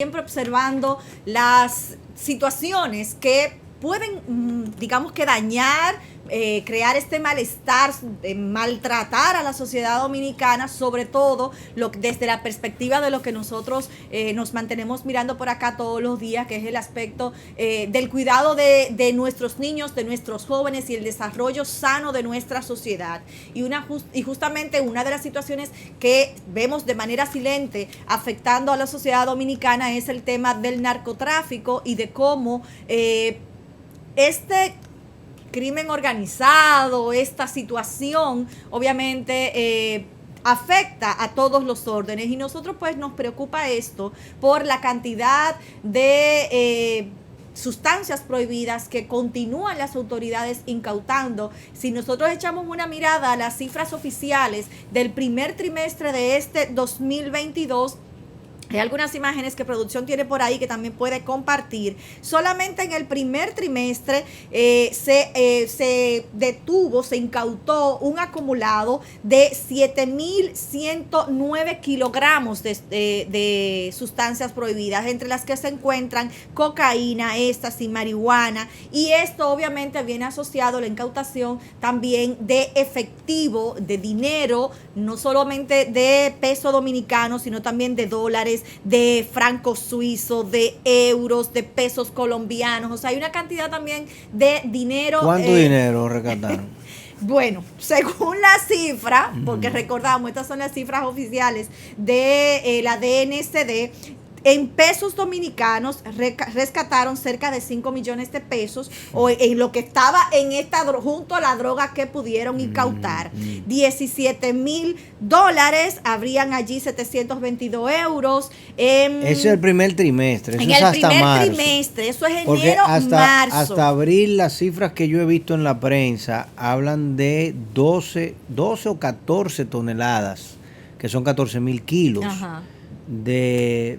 siempre observando las situaciones que pueden, digamos que dañar, crear este malestar, maltratar a la sociedad dominicana, sobre todo desde la perspectiva de lo que nosotros nos mantenemos mirando por acá todos los días, que es el aspecto del cuidado de nuestros niños, de nuestros jóvenes y el desarrollo sano de nuestra sociedad. Y justamente una de las situaciones que vemos de manera silente afectando a la sociedad dominicana es el tema del narcotráfico y de cómo este crimen organizado, esta situación, obviamente afecta a todos los órdenes, y nosotros pues nos preocupa esto por la cantidad de sustancias prohibidas que continúan las autoridades incautando. Si nosotros echamos una mirada a las cifras oficiales del primer trimestre de este 2022, hay algunas imágenes que producción tiene por ahí que también puede compartir. Solamente en el primer trimestre se detuvo, se incautó un acumulado de 7.109 kilogramos de sustancias prohibidas, entre las que se encuentran cocaína, éxtasis, marihuana, y esto obviamente viene asociado a la incautación también de efectivo, de dinero, no solamente de peso dominicano, sino también de dólares, de francos suizos, de euros, de pesos colombianos. O sea, hay una cantidad también de dinero. ¿Cuánto dinero rescataron? Bueno, según la cifra, porque recordamos, estas son las cifras oficiales de la DNCD, en pesos dominicanos rescataron cerca de 5 millones de pesos, o en lo que estaba en junto a la droga que pudieron incautar. 17,000 dólares, habrían allí 722 euros. Ese es el primer trimestre, eso en es el hasta primer marzo. trimestre, eso es Porque enero, marzo. hasta abril las cifras que yo he visto en la prensa hablan de 12 o 14 toneladas, que son 14,000 kilos. Ajá. De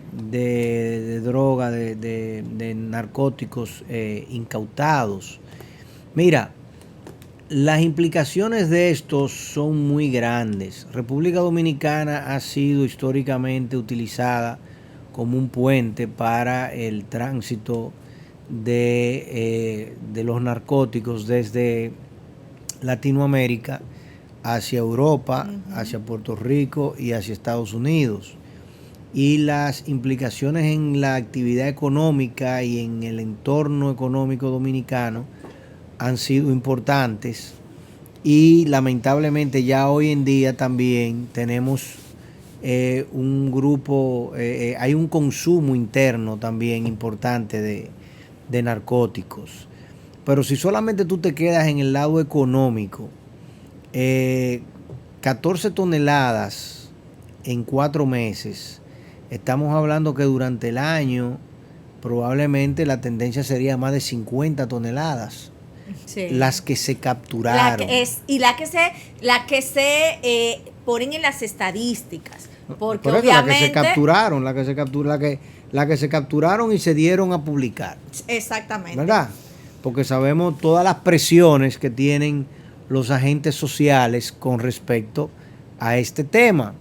droga, de narcóticos incautados. Mira, las implicaciones de estos son muy grandes. República Dominicana ha sido históricamente utilizada como un puente para el tránsito de los narcóticos desde Latinoamérica hacia Europa, hacia Puerto Rico y hacia Estados Unidos. Y las implicaciones en la actividad económica y en el entorno económico dominicano han sido importantes, y lamentablemente ya hoy en día también tenemos un grupo, hay un consumo interno también importante de narcóticos. Pero si solamente tú te quedas en el lado económico, 14 toneladas en 4 meses, estamos hablando que durante el año probablemente la tendencia sería más de 50 toneladas. Sí. Las que se capturaron. La que se ponen en las estadísticas. Porque por eso, obviamente la que se capturaron y se dieron a publicar. Exactamente. ¿Verdad? Porque sabemos todas las presiones que tienen los agentes sociales con respecto a este tema.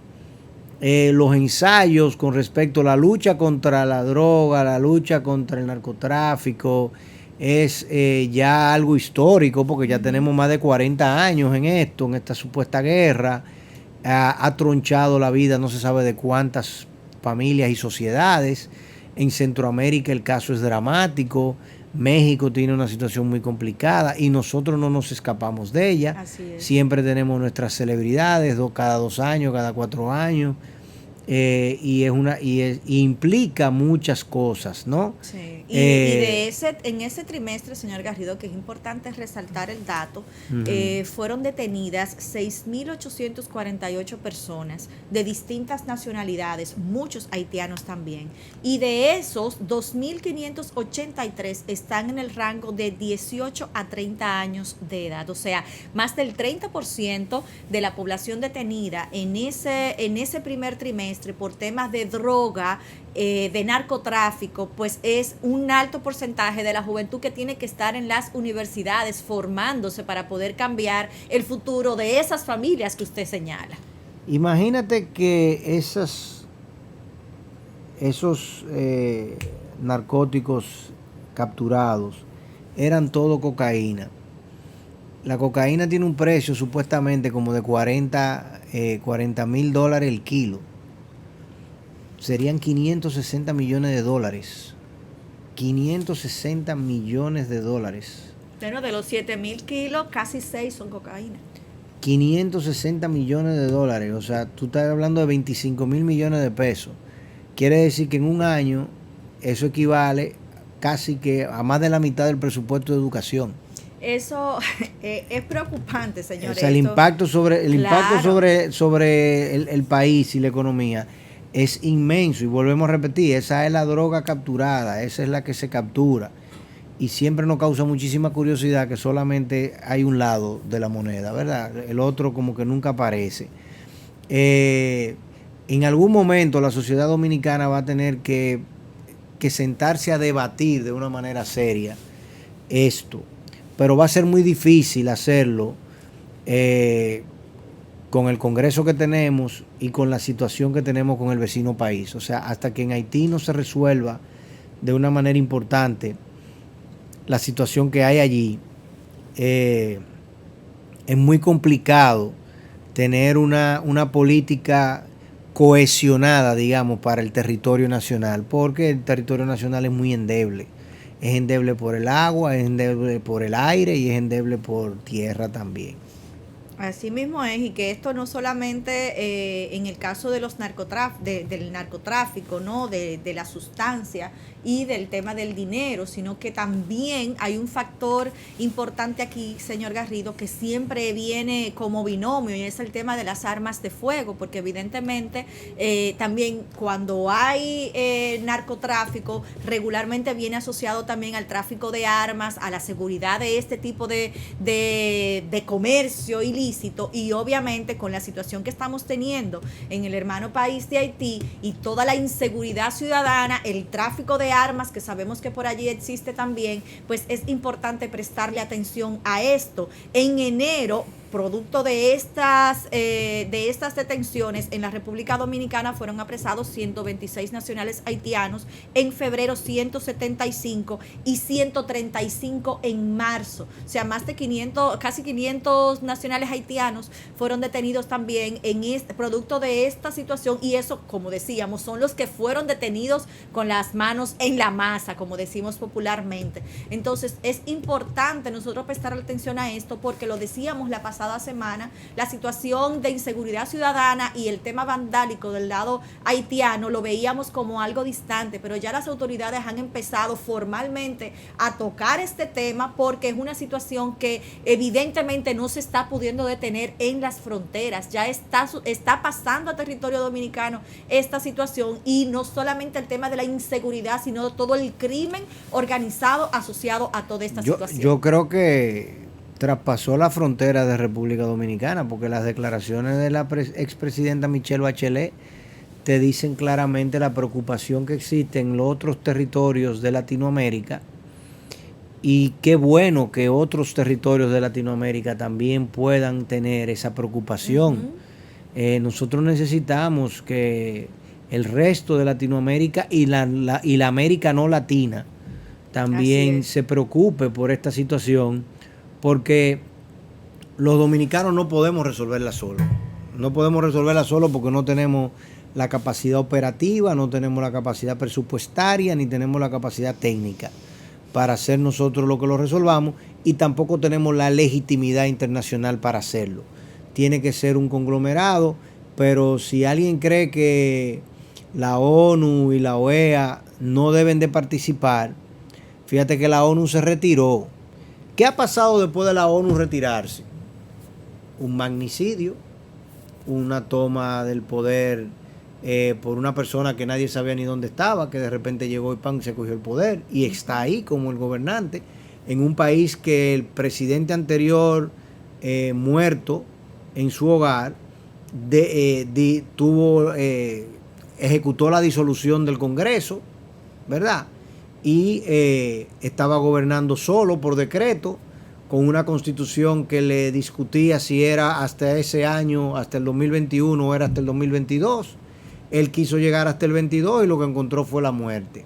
Los ensayos con respecto a la lucha contra la droga, la lucha contra el narcotráfico, es ya algo histórico, porque ya tenemos más de 40 años en esto, en esta supuesta guerra. Ha tronchado la vida no se sabe de cuántas familias y sociedades. En Centroamérica el caso es dramático. México tiene una situación muy complicada y nosotros no nos escapamos de ella. Así es. Siempre tenemos nuestras celebridades, cada 2 años, cada 4 años, y implica muchas cosas, ¿no? Sí. En ese trimestre, señor Garrido, que es importante resaltar el dato, fueron detenidas 6.848 personas de distintas nacionalidades, muchos haitianos también, y de esos 2.583 están en el rango de 18 a 30 años de edad. O sea, más del 30% de la población detenida en ese primer trimestre por temas de droga, de narcotráfico, pues es un alto porcentaje de la juventud que tiene que estar en las universidades formándose para poder cambiar el futuro de esas familias que usted señala. Imagínate que esos narcóticos capturados eran todo cocaína. La cocaína tiene un precio supuestamente como de $40,000 el kilo. Serían 560 millones de dólares. 560 millones de dólares. Bueno, de los 7,000 kilos, casi 6 son cocaína. 560 millones de dólares. O sea, tú estás hablando de 25,000 millones de pesos. Quiere decir que en un año eso equivale casi que a más de la mitad del presupuesto de educación. Eso es preocupante, señores. O sea, el impacto sobre el país y la economía es inmenso. Y volvemos a repetir, esa es la droga capturada, esa es la que se captura. Y siempre nos causa muchísima curiosidad que solamente hay un lado de la moneda, ¿verdad? El otro como que nunca aparece. En algún momento la sociedad dominicana va a tener que sentarse a debatir de una manera seria esto. Pero va a ser muy difícil hacerlo con el Congreso que tenemos y con la situación que tenemos con el vecino país. O sea, hasta que en Haití no se resuelva de una manera importante la situación que hay allí, es muy complicado tener una política cohesionada, digamos, para el territorio nacional, porque el territorio nacional es muy endeble. Es endeble por el agua, es endeble por el aire y es endeble por tierra también. Así mismo es, y que esto no solamente en el caso de los del narcotráfico, ¿no? De la sustancia y del tema del dinero, sino que también hay un factor importante aquí, señor Garrido, que siempre viene como binomio, y es el tema de las armas de fuego, porque evidentemente también cuando hay narcotráfico, regularmente viene asociado también al tráfico de armas, a la seguridad de este tipo de comercio ilícito, y obviamente con la situación que estamos teniendo en el hermano país de Haití y toda la inseguridad ciudadana, el tráfico de armas que sabemos que por allí existe también, pues es importante prestarle atención a esto. En enero, producto de estas detenciones, en la República Dominicana fueron apresados 126 nacionales haitianos, en febrero 175 y 135 en marzo. O sea, más de 500, casi 500 nacionales haitianos fueron detenidos también en producto de esta situación, y eso, como decíamos, son los que fueron detenidos con las manos en la masa, como decimos popularmente. Entonces, es importante nosotros prestar atención a esto, porque lo decíamos la pasada semana, la situación de inseguridad ciudadana y el tema vandálico del lado haitiano lo veíamos como algo distante, pero ya las autoridades han empezado formalmente a tocar este tema, porque es una situación que evidentemente no se está pudiendo detener en las fronteras. Ya está pasando a territorio dominicano esta situación, y no solamente el tema de la inseguridad, sino todo el crimen organizado asociado a toda esta situación. Yo creo que traspasó la frontera de República Dominicana, porque las declaraciones de la expresidenta Michelle Bachelet te dicen claramente la preocupación que existe en los otros territorios de Latinoamérica, y qué bueno que otros territorios de Latinoamérica también puedan tener esa preocupación. Nosotros necesitamos que el resto de Latinoamérica y la América no latina también se preocupe por esta situación, porque los dominicanos no podemos resolverla solos. No podemos resolverla solos porque no tenemos la capacidad operativa, no tenemos la capacidad presupuestaria, ni tenemos la capacidad técnica para hacer nosotros lo que lo resolvamos, y tampoco tenemos la legitimidad internacional para hacerlo. Tiene que ser un conglomerado, pero si alguien cree que la ONU y la OEA no deben de participar, fíjate que la ONU se retiró. ¿Qué ha pasado después de la ONU retirarse? Un magnicidio, una toma del poder por una persona que nadie sabía ni dónde estaba, que de repente llegó y pan, se cogió el poder y está ahí como el gobernante, en un país que el presidente anterior, muerto en su hogar, ejecutó la disolución del Congreso, ¿verdad? Y estaba gobernando solo por decreto, con una constitución que le discutía si era hasta ese año, hasta el 2021, o era hasta el 2022. Él quiso llegar hasta el 22 y lo que encontró fue la muerte.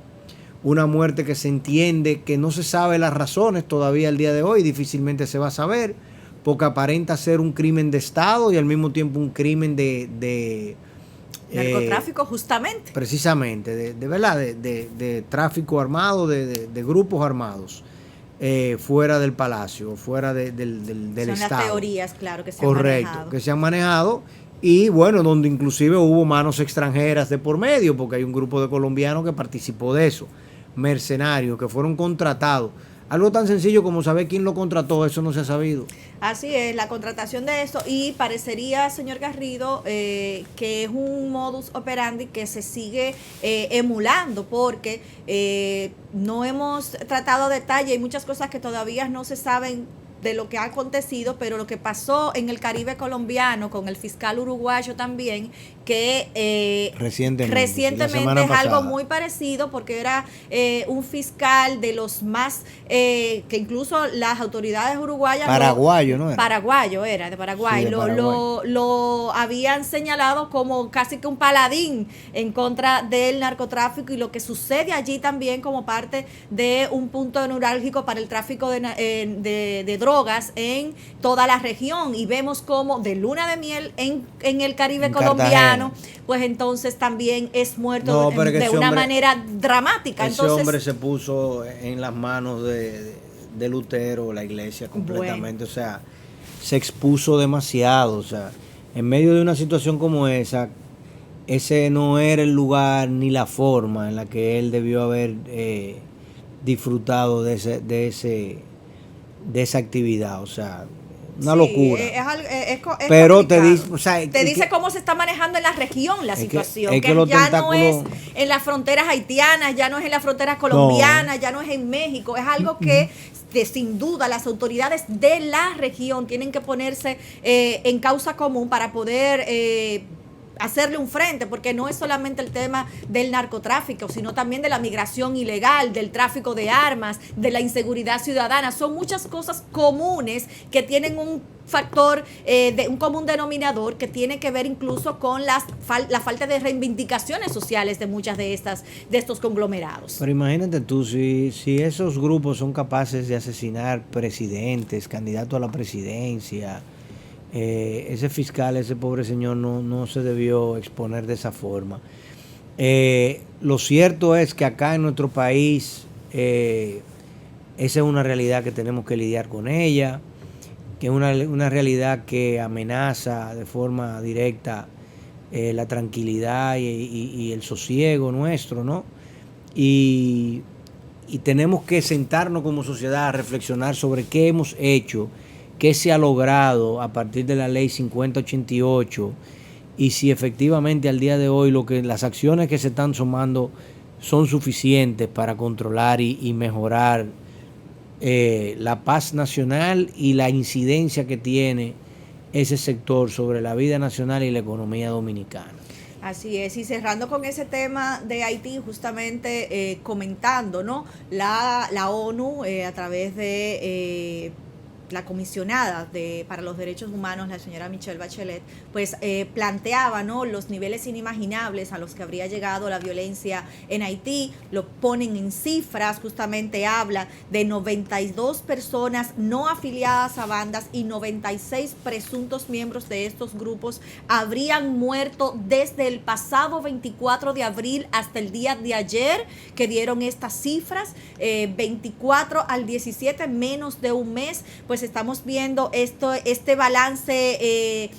Una muerte que se entiende, que no se sabe las razones todavía al día de hoy, difícilmente se va a saber, porque aparenta ser un crimen de Estado y al mismo tiempo un crimen de narcotráfico, justamente. Precisamente, de verdad, de tráfico armado, de grupos armados, fuera del palacio, fuera del Estado. Son las teorías, claro, que se han manejado. Correcto, que se han manejado. Y bueno, donde inclusive hubo manos extranjeras de por medio, porque hay un grupo de colombianos que participó de eso, mercenarios que fueron contratados. Algo tan sencillo como saber quién lo contrató, eso no se ha sabido. Así es, la contratación de esto, y parecería, señor Garrido, que es un modus operandi que se sigue emulando, porque no hemos tratado a detalle, hay muchas cosas que todavía no se saben de lo que ha acontecido, pero lo que pasó en el Caribe colombiano con el fiscal uruguayo también, que recientemente es algo muy parecido, porque era un fiscal de los más, que incluso las autoridades uruguayas... Paraguayo, ¿no era? De Paraguay. Sí, Lo habían señalado como casi que un paladín en contra del narcotráfico, y lo que sucede allí también como parte de un punto neurálgico para el tráfico de drogas en toda la región, y vemos como de luna de miel en el Caribe colombiano, pues entonces también es muerto de una manera dramática. Ese hombre se puso en las manos de Lutero, la iglesia completamente, bueno. O sea, se expuso demasiado, o sea, en medio de una situación como esa, ese no era el lugar ni la forma en la que él debió haber disfrutado de esa actividad, o sea, una locura. Pero te dice, o sea, te dice cómo se está manejando en la región la situación, que ya no es en las fronteras haitianas, ya no es en las fronteras colombianas, ya no es en México, es algo que sin duda las autoridades de la región tienen que ponerse en causa común para poder hacerle un frente, porque no es solamente el tema del narcotráfico, sino también de la migración ilegal, del tráfico de armas, de la inseguridad ciudadana. Son muchas cosas comunes que tienen un factor, un común denominador, que tiene que ver incluso con la falta de reivindicaciones sociales de muchas de estos conglomerados. Pero imagínate tú, si esos grupos son capaces de asesinar presidentes, candidatos a la presidencia, ese fiscal, ese pobre señor no se debió exponer de esa forma. Lo cierto es que acá en nuestro país esa es una realidad que tenemos que lidiar con ella, que es una realidad que amenaza de forma directa la tranquilidad y el sosiego nuestro, ¿no? Y tenemos que sentarnos como sociedad a reflexionar sobre qué hemos hecho, qué se ha logrado a partir de la ley 5088, y si efectivamente al día de hoy las acciones que se están tomando son suficientes para controlar y mejorar la paz nacional y la incidencia que tiene ese sector sobre la vida nacional y la economía dominicana. Así es, y cerrando con ese tema de Haití, justamente comentando, ¿no? La ONU a través de la comisionada para los derechos humanos, la señora Michelle Bachelet, pues planteaba, ¿no?, los niveles inimaginables a los que habría llegado la violencia en Haití. Lo ponen en cifras, justamente habla de 92 personas no afiliadas a bandas y 96 presuntos miembros de estos grupos habrían muerto desde el pasado 24 de abril hasta el día de ayer, que dieron estas cifras, 24 al 17, menos de un mes. Pues estamos viendo este balance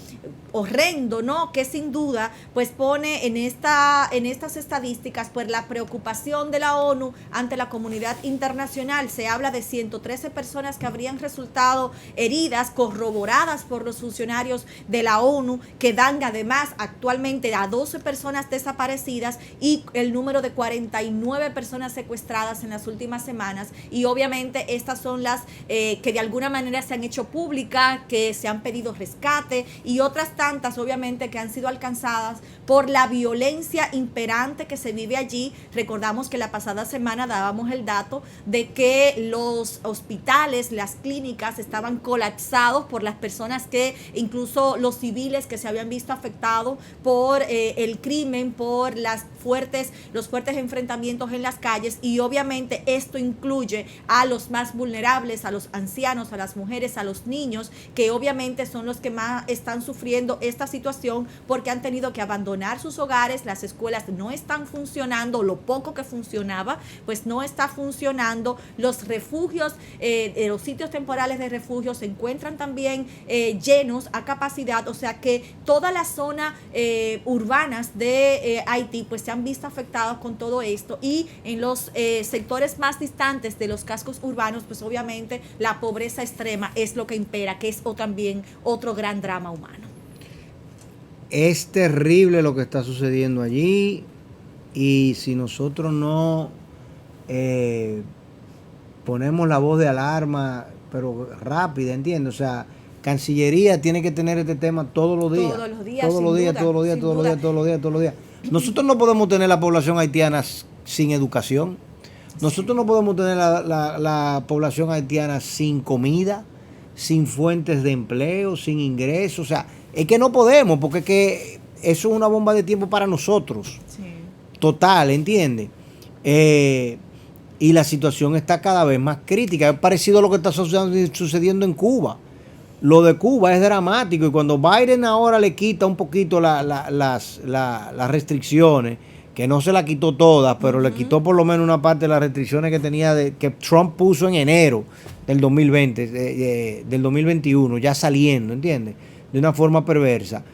horrendo, ¿no?, que sin duda pues pone en estas estadísticas pues la preocupación de la ONU ante la comunidad internacional. Se habla de 113 personas que habrían resultado heridas, corroboradas por los funcionarios de la ONU, que dan además actualmente a 12 personas desaparecidas y el número de 49 personas secuestradas en las últimas semanas. Y obviamente estas son las que de alguna manera se han hecho públicas, que se han pedido rescate, y otras tantas, obviamente, que han sido alcanzadas por la violencia imperante que se vive allí. Recordamos que la pasada semana dábamos el dato de que los hospitales, las clínicas estaban colapsados por las personas que, incluso los civiles que se habían visto afectados por el crimen, por los fuertes enfrentamientos en las calles, y obviamente esto incluye a los más vulnerables, a los ancianos, a las mujeres, a los niños, que obviamente son los que más están sufriendo esta situación porque han tenido que abandonar sus hogares, las escuelas no están funcionando, lo poco que funcionaba pues no está funcionando, los refugios, los sitios temporales de refugio se encuentran también llenos a capacidad, o sea que toda la zona urbanas de Haití pues se han visto afectados con todo esto, y en los sectores más distantes de los cascos urbanos pues obviamente la pobreza extrema es lo que impera, que es también otro gran drama humano. Es terrible lo que está sucediendo allí, y si nosotros no ponemos la voz de alarma, pero rápida, ¿entiendes? O sea, Cancillería tiene que tener este tema todos los días. Todos los días, todos los días. Nosotros no podemos tener la población haitiana sin educación. Nosotros no podemos tener la población haitiana sin comida, sin fuentes de empleo, sin ingresos. O sea, es que no podemos, porque es que eso es una bomba de tiempo para nosotros. Sí. Total, ¿entiendes? Y la situación está cada vez más crítica. Es parecido a lo que está sucediendo en Cuba. Lo de Cuba es dramático, y cuando Biden ahora le quita un poquito las restricciones, que no se la quitó todas, pero le quitó por lo menos una parte de las restricciones que tenía, que Trump puso en enero del 2020, del 2021, ya saliendo, ¿entiendes? De una forma perversa.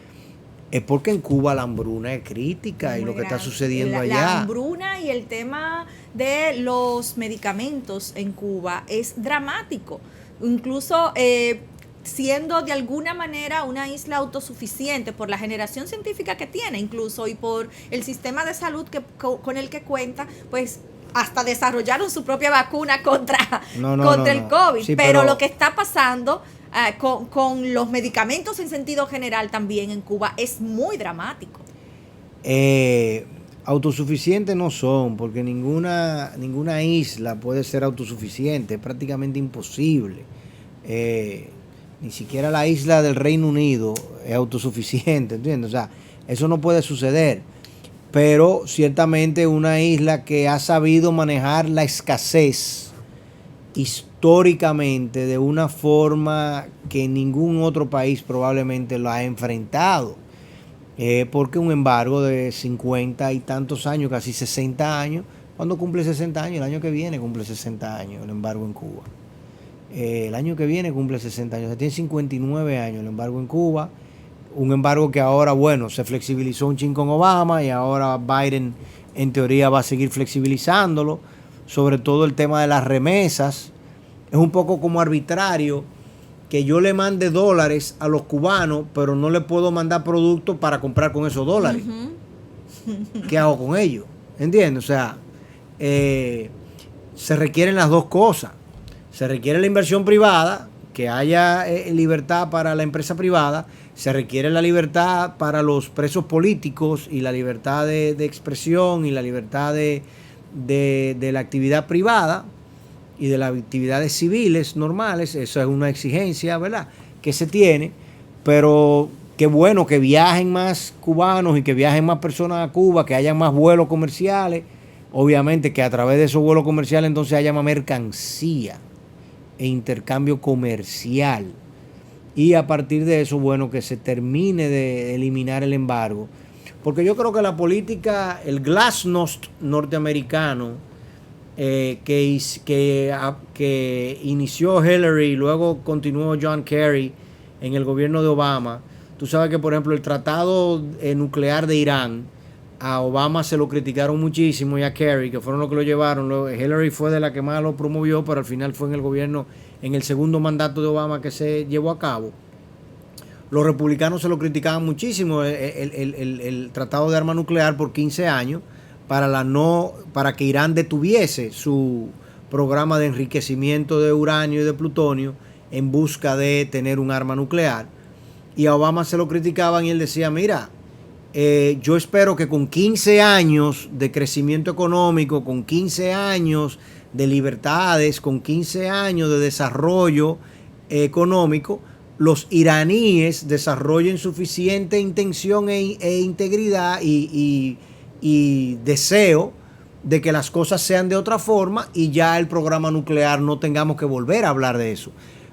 Es porque en Cuba la hambruna es crítica, y lo que está sucediendo allá. La hambruna y el tema de los medicamentos en Cuba es dramático. Incluso siendo de alguna manera una isla autosuficiente por la generación científica que tiene incluso, y por el sistema de salud con el que cuenta, pues hasta desarrollaron su propia vacuna contra el COVID. Sí, pero lo que está pasando con los medicamentos en sentido general también en Cuba es muy dramático. Autosuficientes no son, porque ninguna isla puede ser autosuficiente, es prácticamente imposible. Ni siquiera la isla del Reino Unido es autosuficiente, ¿entiendes? O sea, eso no puede suceder. Pero ciertamente una isla que ha sabido manejar la escasez históricamente de una forma que ningún otro país probablemente lo ha enfrentado. Porque un embargo de 50 y tantos años, casi 60 años, ¿cuándo cumple 60 años? El año que viene cumple 60 años el embargo en Cuba. El año que viene cumple 60 años, o sea, tiene 59 años el embargo en Cuba, un embargo que ahora, bueno, se flexibilizó un chin con Obama, y ahora Biden en teoría va a seguir flexibilizándolo, sobre todo el tema de las remesas. Es un poco como arbitrario que yo le mande dólares a los cubanos, pero no le puedo mandar productos para comprar con esos dólares. ¿Qué hago con ellos? ¿Entiendes? O sea, se requieren las dos cosas. Se requiere la inversión privada, que haya libertad para la empresa privada, se requiere la libertad para los presos políticos, y la libertad de expresión, y la libertad de la actividad privada y de las actividades civiles normales. Eso es una exigencia, ¿verdad?, que se tiene, pero qué bueno que viajen más cubanos y que viajen más personas a Cuba, que haya más vuelos comerciales, obviamente que a través de esos vuelos comerciales entonces haya más mercancía e intercambio comercial, y a partir de eso, bueno, que se termine de eliminar el embargo, porque yo creo que la política, el glasnost norteamericano que inició Hillary y luego continuó John Kerry en el gobierno de Obama. Tú sabes que, por ejemplo, el tratado nuclear de Irán, a Obama se lo criticaron muchísimo, y a Kerry, que fueron los que lo llevaron. Hillary fue de la que más lo promovió, pero al final fue en el gobierno, en el segundo mandato de Obama, que se llevó a cabo. Los republicanos se lo criticaban muchísimo, el tratado de arma nuclear, por 15 años, para que Irán detuviese su programa de enriquecimiento de uranio y de plutonio en busca de tener un arma nuclear. y a Obama se lo criticaban y él decía, mira, yo espero que con 15 años de crecimiento económico, con 15 años de libertades, con 15 años de desarrollo económico, los iraníes desarrollen suficiente intención e integridad y deseo de que las cosas sean de otra forma y ya el programa nuclear no tengamos que volver a hablar de eso.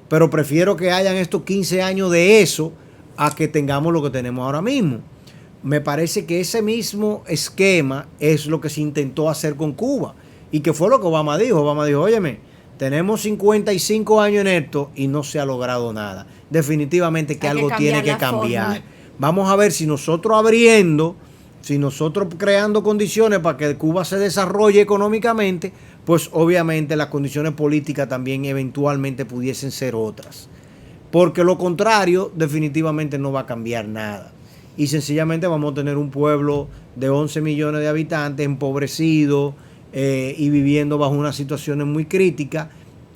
Pero prefiero que hayan estos 15 años de eso a que tengamos lo que tenemos ahora mismo. Me parece que ese mismo esquema es lo que se intentó hacer con Cuba y que fue lo que Obama dijo. Obama dijo, óyeme, tenemos 55 años en esto y no se ha logrado nada. Definitivamente que algo tiene que cambiar. Vamos a ver si nosotros si nosotros creando condiciones para que Cuba se desarrolle económicamente, pues obviamente las condiciones políticas también eventualmente pudiesen ser otras. Porque lo contrario definitivamente no va a cambiar nada. Y sencillamente vamos a tener un pueblo de 11 millones de habitantes empobrecido, y viviendo bajo unas situaciones muy críticas,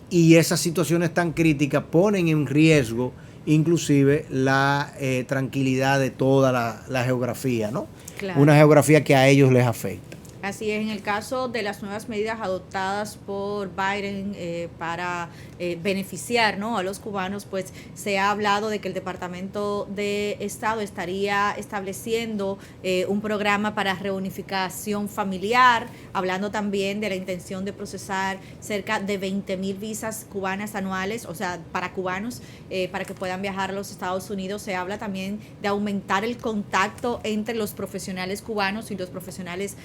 y esas situaciones tan críticas ponen en riesgo inclusive la tranquilidad de toda la geografía, ¿no? Claro. Una geografía que a ellos les afecta. Así es, en el caso de las nuevas medidas adoptadas por Biden para beneficiar, ¿no?, a los cubanos, pues se ha hablado de que el Departamento de Estado estaría estableciendo un programa para reunificación familiar, hablando también de la intención de procesar cerca de 20,000 visas cubanas anuales, o sea, para cubanos, para que puedan viajar a los Estados Unidos. Se habla también de aumentar el contacto entre los profesionales cubanos y los profesionales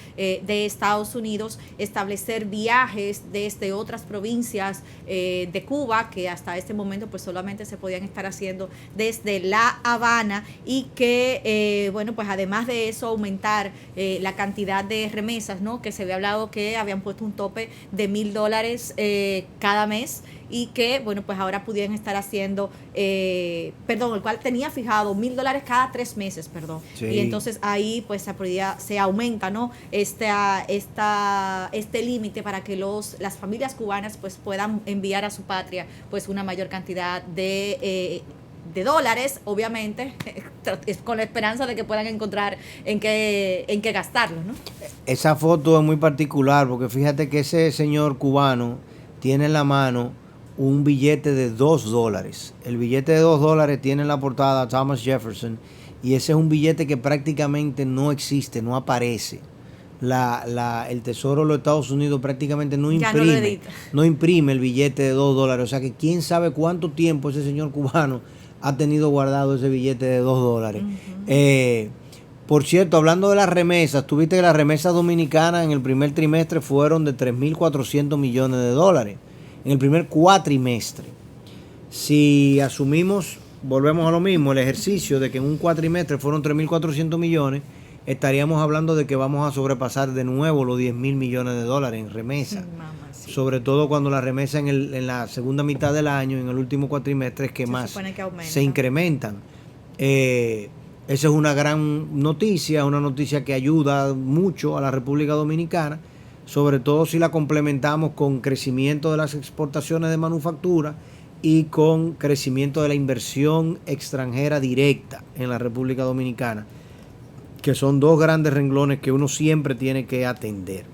de Estados Unidos, establecer viajes desde otras provincias de Cuba, que hasta este momento pues solamente se podían estar haciendo desde La Habana, y que bueno, pues además de eso aumentar la cantidad de remesas, ¿no?, que se había hablado que habían puesto un tope de $1,000 cada mes, y que, bueno, pues ahora pudieran estar haciendo, el cual tenía fijado $1,000 cada 3 meses, Sí. Y entonces ahí pues se aumenta, ¿no?, este límite para que las familias cubanas pues puedan enviar a su patria pues una mayor cantidad de dólares, obviamente, con la esperanza de que puedan encontrar en qué gastarlos, ¿no? Esa foto es muy particular porque fíjate que ese señor cubano tiene en la mano un billete de $2. El billete de $2 tiene en la portada Thomas Jefferson, y ese es un billete que prácticamente no existe, no aparece. El Tesoro de los Estados Unidos prácticamente no imprime el billete de $2. O sea que quién sabe cuánto tiempo ese señor cubano ha tenido guardado ese billete de $2. Uh-huh. Por cierto, hablando de las remesas, tuviste que las remesas dominicanas en el primer trimestre fueron de 3.400 millones de dólares. En el primer cuatrimestre. Si asumimos, volvemos a lo mismo, el ejercicio de que en un cuatrimestre fueron 3.400 millones, estaríamos hablando de que vamos a sobrepasar de nuevo los 10.000 millones de dólares en remesa. Sí. Sobre todo cuando la remesa en la segunda mitad del año, en el último cuatrimestre, es que más se incrementan. Esa es una gran noticia, una noticia que ayuda mucho a la República Dominicana, sobre todo si la complementamos con crecimiento de las exportaciones de manufactura y con crecimiento de la inversión extranjera directa en la República Dominicana, que son dos grandes renglones que uno siempre tiene que atender.